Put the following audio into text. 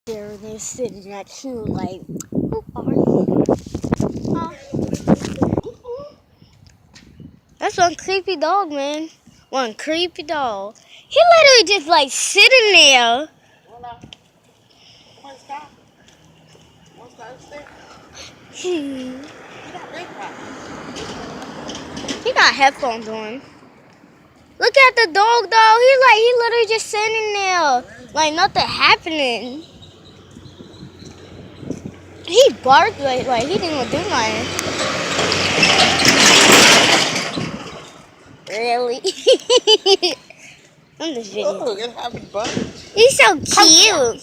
They're sitting next to like, who are you? Huh? That's one creepy dog, man. One creepy dog. He literally just like sitting there. He got headphones on. Look at the dog, though. He literally just sitting there, like nothing happening. He barked like he didn't even do nothing. Really? I'm just video. Look, it's having bugs. He's so cute.